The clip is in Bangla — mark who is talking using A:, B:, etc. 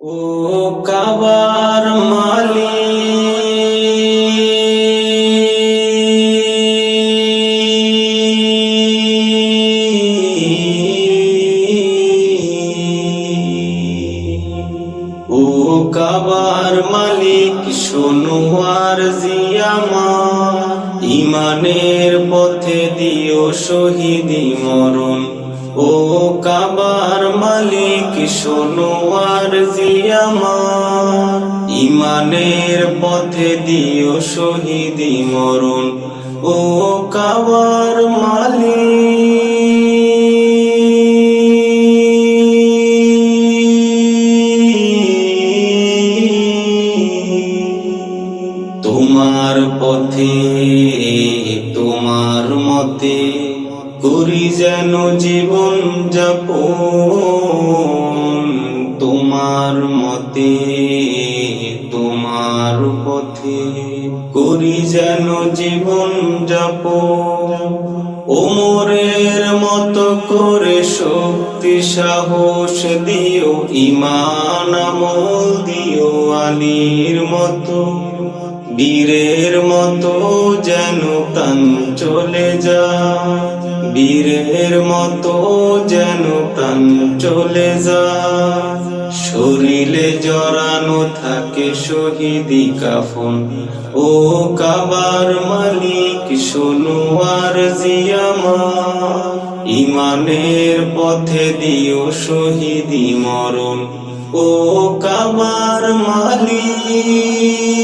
A: ও কাবার মালিক, ও কাবার মালিক শোনো আরজি আমার, ইমানের পথে দিও শহীদি মরণ। ও কাবার মালিক শোনো আরজি আমার, ইমানের পথে দিও শহীদি মরণ। ও কাবার মালিক, তোমার পথে তোমার মতে করি যেন জীবন যাপন। তোমার মতে তোমার পথে করি যেন জীবন যাপন। ওমরের মতো করে শক্তি সাহস দিও, ঈমান আমল দিও আলীর মতো, বীরের মতো যেন প্রাণ চলে যায়, বীরের মতো যেন প্রাণ চলে যায়। শরীরে জড়ানো থাকে শহীদি কাফন। ও কাবার মালিক শোনো আরজি আমার, ইমানের পথে দিও শহীদি মরণ। ও কাবার মালিক।